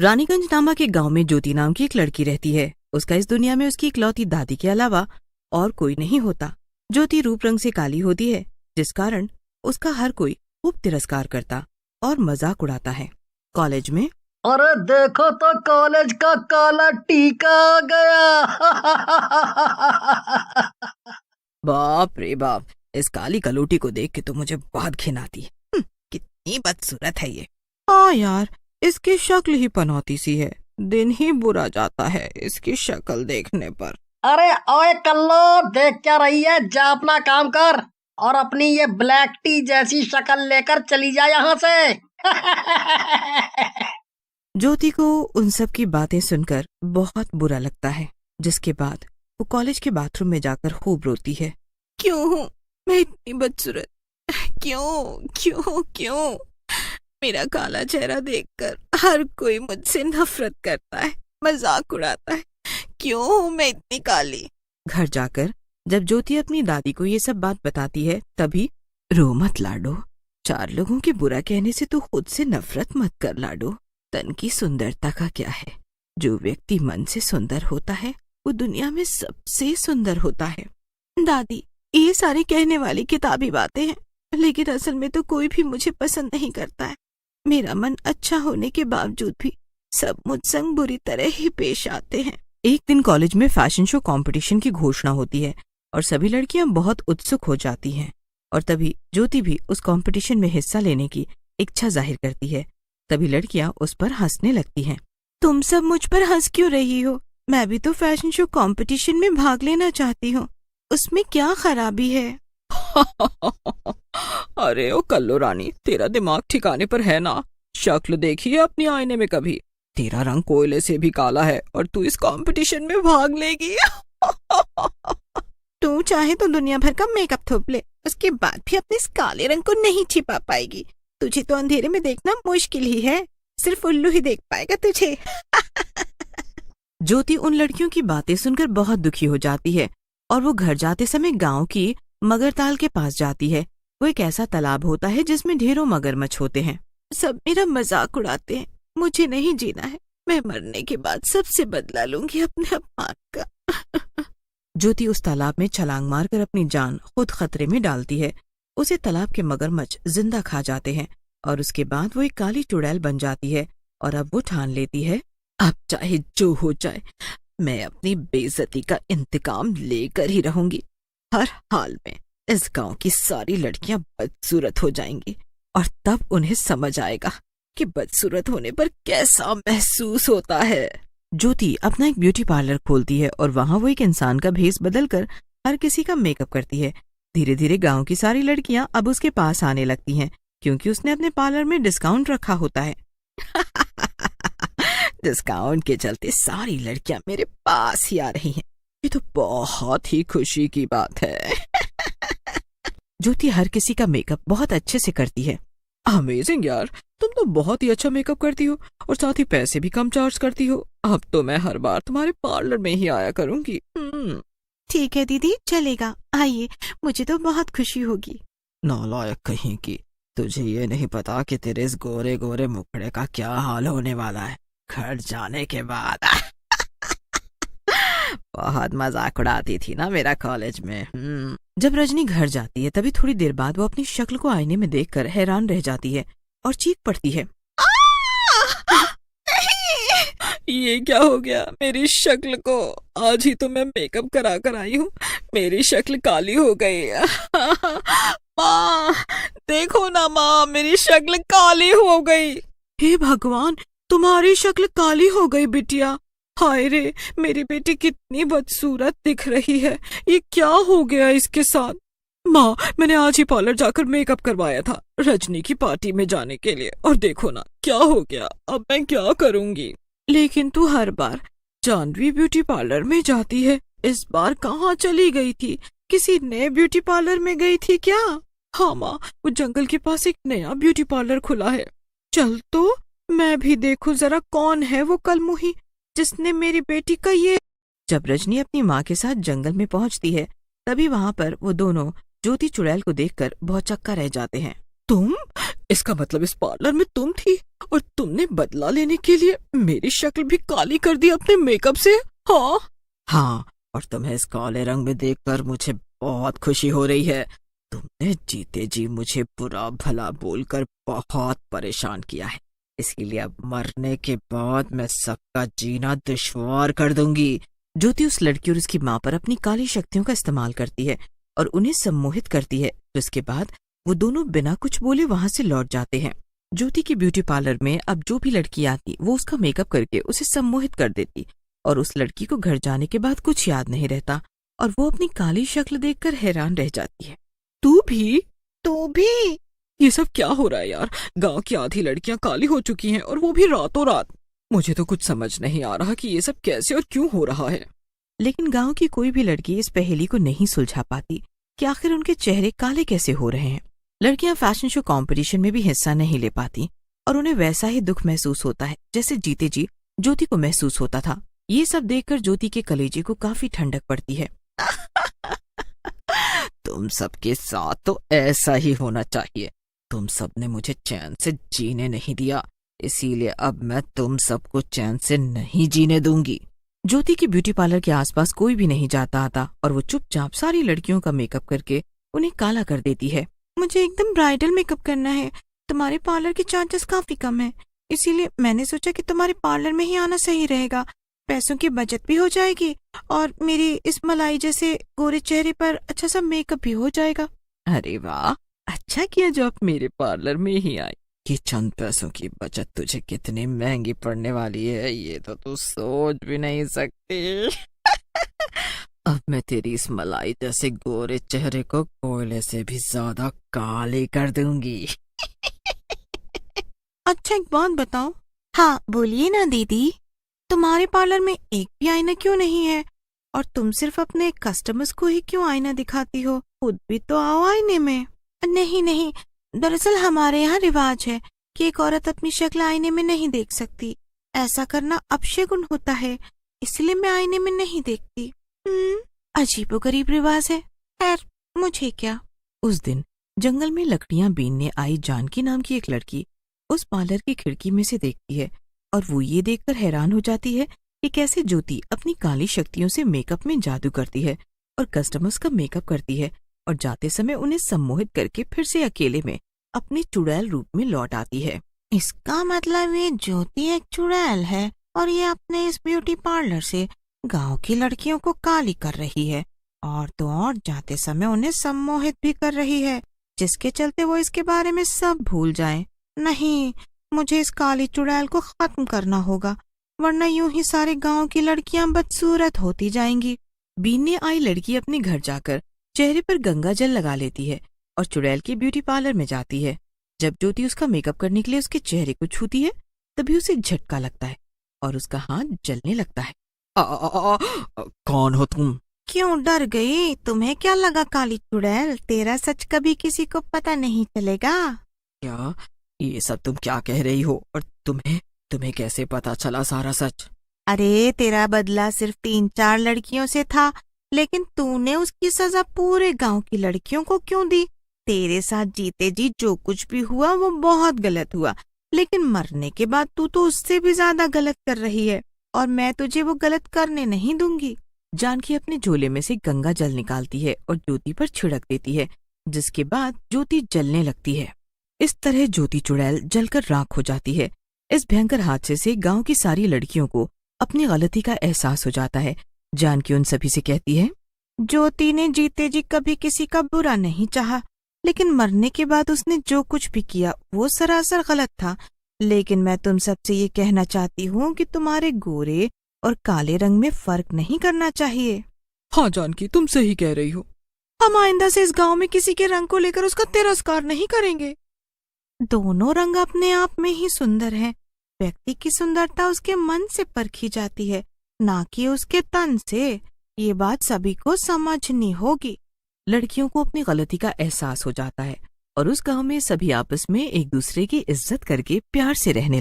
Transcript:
रानीगंज नामक एक गांव में ज्योति नाम की एक लड़की रहती है। उसका इस दुनिया में उसकी इकलौती दादी के अलावा और कोई नहीं होता। ज्योति रूप रंग से काली होती है, जिस कारण उसका हर कोई खूब तिरस्कार करता और मजाक उड़ाता है। कॉलेज में अरे देखो तो कॉलेज का काला टीका आ गया। बाप रे बाप, इस काली कलोटी को देख के तो मुझे बहुत घिन आती है। कितनी बदसूरत है ये। हाँ यार, इसकी शक्ल ही पनौती सी है। दिन ही बुरा जाता है इसकी शक्ल देखने पर। अरे ओए कल्लो, देख क्या रही है, जा अपना काम कर और अपनी ये ब्लैक टी जैसी शक्ल लेकर चली जा यहाँ से। ज्योति को उन सब की बातें सुनकर बहुत बुरा लगता है, जिसके बाद वो कॉलेज के बाथरूम में जाकर खूब रोती है। क्यों हूँ मैं इतनी बदसूरत? क्यों क्यों क्यों? मेरा काला चेहरा देखकर हर कोई मुझसे नफरत करता है, मजाक उड़ाता है। क्यों हूँ मैं इतनी काली? घर जाकर जब ज्योति अपनी दादी को ये सब बात बताती है, तभी रो मत लाडो, 4 लोगों के बुरा कहने से तू खुद से नफरत मत कर लाडो। तन की सुंदरता का क्या है? जो व्यक्ति मन से सुंदर होता है वो दुनिया में सबसे सुंदर होता है। दादी, ये सारी कहने वाली किताबी बातें हैं, लेकिन असल में तो कोई भी मुझे पसंद नहीं करता है। मेरा मन अच्छा होने के बावजूद भी सब मुझ संग बुरी तरह ही पेश आते हैं। एक दिन कॉलेज में फैशन शो कंपटीशन की घोषणा होती है और सभी लड़कियां बहुत उत्सुक हो जाती हैं। और तभी ज्योति भी उस कंपटीशन में हिस्सा लेने की इच्छा जाहिर करती है। तभी लड़कियां उस पर हंसने लगती हैं। तुम सब मुझ पर हंस क्यों रही हो? मैं भी तो फैशन शो कंपटीशन में भाग लेना चाहती हूँ, उसमें क्या खराबी है? अरे ओ कल्लो रानी, तेरा दिमाग ठिकाने पर है ना? शक्ल देखी है अपनी आईने में कभी? तेरा रंग कोयले से भी काला है और तू इस कंपटीशन में भाग लेगी। तू चाहे तो दुनिया भर का मेकअप थोप ले, उसके बाद भी अपने इस काले रंग को नहीं छिपा पाएगी। तुझे तो अंधेरे में देखना मुश्किल ही है, सिर्फ उल्लू ही देख पाएगा तुझे। ज्योति उन लड़कियों की बातें सुनकर बहुत दुखी हो जाती है और वो घर जाते समय गांव की मगरताल के पास जाती है। वो एक ऐसा तालाब होता है जिसमें ढेरों मगरमच्छ होते हैं। सब मेरा मजाक उड़ाते हैं, मुझे नहीं जीना है। मैं मरने के बाद सबसे बदला लूंगी अपने अपमान का। ज्योति उस तालाब में छलांग मारकर अपनी जान खुद खतरे में डालती है। उसे तालाब के मगरमच्छ जिंदा खा जाते हैं और उसके बाद वो एक काली चुड़ैल बन जाती है। और अब वो ठान लेती है, अब चाहे जो हो जाए, मैं अपनी बेइज्जती का इंतकाम लेकर ही रहूंगी। हर हाल में इस गांव की सारी लड़कियां बदसूरत हो जाएंगी और तब उन्हें समझ आएगा कि बदसूरत होने पर कैसा महसूस होता है। ज्योति अपना एक ब्यूटी पार्लर खोलती है और वहां वो एक इंसान का भेस बदलकर हर किसी का मेकअप करती है। धीरे धीरे गांव की सारी लड़कियां अब उसके पास आने लगती हैं, क्योंकि उसने अपने पार्लर में डिस्काउंट रखा होता है। डिस्काउंट के चलते सारी लड़कियां मेरे पास ही आ रही हैं। ये तो बहुत ही खुशी की बात है। ज्योति हर किसी का मेकअप बहुत अच्छे से करती है। अमेजिंग यार, तुम तो बहुत ही अच्छा मेकअप करती हो और साथ ही पैसे भी कम चार्ज करती हो। अब तो मैं हर बार तुम्हारे पार्लर में ही आया करूंगी। ठीक है दीदी, चलेगा, आइए, मुझे तो बहुत खुशी होगी। नालायक कहीं की, तुझे ये नहीं पता कि तेरे इस गोरे गोरे मुखड़े का क्या हाल होने वाला है घर जाने के बाद। बहुत मजाक उड़ाती थी ना मेरा कॉलेज में। जब रजनी घर जाती है तभी थोड़ी देर बाद वो अपनी शक्ल को आईने में देखकर हैरान रह जाती है और चीख पड़ती है, ये क्या हो गया मेरी शक्ल को? आज ही तो मैं मेकअप करा कर आई हूँ, मेरी शक्ल काली हो गई। माँ देखो ना माँ, मेरी शक्ल काली हो गई। हे भगवान, तुम्हारी शक्ल काली हो गई बिटिया। हाय रे, मेरी बेटी कितनी बदसूरत दिख रही है, ये क्या हो गया इसके साथ? माँ, मैंने आज ही पार्लर जाकर मेकअप करवाया था रजनी की पार्टी में जाने के लिए, और देखो ना क्या हो गया। अब मैं क्या करूँगी? लेकिन तू हर बार जानवी ब्यूटी पार्लर में जाती है, इस बार कहाँ चली गई थी? किसी नए ब्यूटी पार्लर में गई थी क्या? हाँ माँ, वो जंगल के पास एक नया ब्यूटी पार्लर खुला है, चल तो मैं भी देखूं जरा कौन है वो कलमुही जिसने मेरी बेटी का ये। जब रजनी अपनी माँ के साथ जंगल में पहुँचती है तभी वहाँ पर वो दोनों ज्योति चुड़ैल को देखकर बहुत चक्का रह जाते हैं। तुम? इसका मतलब इस पार्लर में तुम थी और तुमने बदला लेने के लिए मेरी शक्ल भी काली कर दी अपने मेकअप से? हाँ हाँ, और तुम्हें इस काले रंग में देखकर मुझे बहुत खुशी हो रही है। तुमने जीते जी मुझे बुरा भला बोलकर बहुत परेशान किया है, इसीलिए अब मरने के बाद मैं सबका जीना दुश्वार कर दूंगी। ज्योति उस लड़की और उसकी माँ पर अपनी काली शक्तियों का इस्तेमाल करती है और उन्हें सम्मोहित करती है। जिसके बाद वो दोनों बिना कुछ बोले वहां से लौट जाते हैं। ज्योति की ब्यूटी पार्लर में अब जो भी लड़की आती वो उसका मेकअप करके उसे सम्मोहित कर देती और उस लड़की को घर जाने के बाद कुछ याद नहीं रहता और वो अपनी काली शक्ल देखकर हैरान रह जाती है। तू भी ये सब क्या हो रहा है यार? गांव की आधी लड़कियां काली हो चुकी हैं और वो भी रातों रात। मुझे तो कुछ समझ नहीं आ रहा कि ये सब कैसे और क्यों हो रहा है। लेकिन गांव की कोई भी लड़की इस पहेली को नहीं सुलझा पाती कि आखिर उनके चेहरे काले कैसे हो रहे हैं। लड़कियां फैशन शो कंपटीशन में भी हिस्सा नहीं ले पाती और उन्हें वैसा ही दुख महसूस होता है जैसे जीते जी ज्योति को महसूस होता था। ये सब देखकर ज्योति के कलेजे को काफी ठंडक पड़ती है। तुम सबके साथ तो ऐसा ही होना चाहिए। तुम सबने मुझे चैन से जीने नहीं दिया, इसीलिए अब मैं तुम सबको चैन से नहीं जीने दूंगी। ज्योति के ब्यूटी पार्लर के आसपास कोई भी नहीं जाता आता और वो चुपचाप सारी लड़कियों का मेकअप करके उन्हें काला कर देती है। मुझे एकदम ब्राइडल मेकअप करना है। तुम्हारे पार्लर के चार्जेस काफी कम है, इसीलिए मैंने सोचा कि तुम्हारे पार्लर में ही आना सही रहेगा। पैसों की बचत भी हो जाएगी और मेरी इस मलाई जैसे गोरे चेहरे पर अच्छा सा मेकअप भी हो जाएगा। अरे वाह, अच्छा किया जो आप मेरे पार्लर में ही आई। ये चंद पैसों की बचत तुझे कितनी महंगी पड़ने वाली है, ये तो तू सोच भी नहीं सकती। अब मैं तेरी इस मलाई जैसे गोरे चेहरे को कोयले से भी ज्यादा काले कर दूंगी। अच्छा एक बात बताओ। हाँ बोलिए ना दीदी, तुम्हारे पार्लर में एक भी आईना क्यों नहीं है और तुम सिर्फ अपने कस्टमर्स को ही क्यों आईना दिखाती हो? खुद भी तो आओ आईने में। नहीं, दरअसल हमारे यहाँ रिवाज है कि एक औरत अपनी शक्ल आईने में नहीं देख सकती। ऐसा करना अपशगुन होता है, इसलिए मैं आईने में नहीं देखती। अजीबोगरीब रिवाज है। खैर मुझे क्या। उस दिन जंगल में लकड़ियां बीनने आई जानकी नाम की एक लड़की उस पार्लर की खिड़की में से देखती है और वो ये देखकर हैरान हो जाती है कि कैसे ज्योति अपनी काली शक्तियों से मेकअप में जादू करती है और कस्टमर्स का मेकअप करती है और जाते समय उन्हें सम्मोहित करके फिर से अकेले में अपने चुड़ैल रूप में लौट आती है। इसका मतलब ये ज्योति एक चुड़ैल है और ये अपने इस ब्यूटी पार्लर से गांव की लड़कियों को काली कर रही है और तो और जाते समय उन्हें सम्मोहित भी कर रही है, जिसके चलते वो इसके बारे में सब भूल जाएं। नहीं, मुझे इस काली चुड़ैल को खत्म करना होगा, वरना यूं ही सारे गांव की लड़कियां बदसूरत होती जाएंगी। बीनने आई लड़की अपने घर जाकर चेहरे पर गंगा जल लगा लेती है और चुड़ैल के ब्यूटी पार्लर में जाती है। जब ज्योति उसका मेकअप करने के लिए उसके चेहरे को छूती है तभी उसे झटका लगता है और उसका हाथ जलने लगता है। कौन हो तुम? क्यों डर गई? तुम्हें क्या लगा काली चुड़ैल, तेरा सच कभी किसी को पता नहीं चलेगा। क्या ये सब तुम क्या कह रही हो और तुम्हें कैसे पता चला सारा सच? अरे तेरा बदला सिर्फ 3-4 लड़कियों से था, लेकिन तूने उसकी सजा पूरे गांव की लड़कियों को क्यों दी? तेरे साथ जीते जी जो कुछ भी हुआ वो बहुत गलत हुआ, लेकिन मरने के बाद तू तो उससे भी ज्यादा गलत कर रही है और मैं तुझे वो गलत करने नहीं दूंगी। जानकी अपने झोले में से गंगा जल निकालती है और ज्योति पर छिड़क देती है, जिसके बाद ज्योति जलने लगती है। इस तरह ज्योति चुड़ैल जलकर राख हो जाती है। इस भयंकर हादसे से गांव की सारी लड़कियों को अपनी गलती का एहसास हो जाता है। जानकी उन सभी से कहती है, ज्योति ने जीते जी कभी किसी का बुरा नहीं चाहा, लेकिन मरने के बाद उसने जो कुछ भी किया वो सरासर गलत था। लेकिन मैं तुम सबसे ये कहना चाहती हूँ कि तुम्हारे गोरे और काले रंग में फर्क नहीं करना चाहिए। हाँ जानकी, तुम सही कह रही हो। हम आइंदा से इस गांव में किसी के रंग को लेकर उसका तिरस्कार नहीं करेंगे। दोनों रंग अपने आप में ही सुंदर हैं। व्यक्ति की सुंदरता उसके मन से परखी जाती है, ना कि उसके तन से। ये बात सभी को समझनी होगी। लड़कियों को अपनी गलती का एहसास हो जाता है और उस गांव में सभी आपस में एक दूसरे की इज्जत करके प्यार से रहने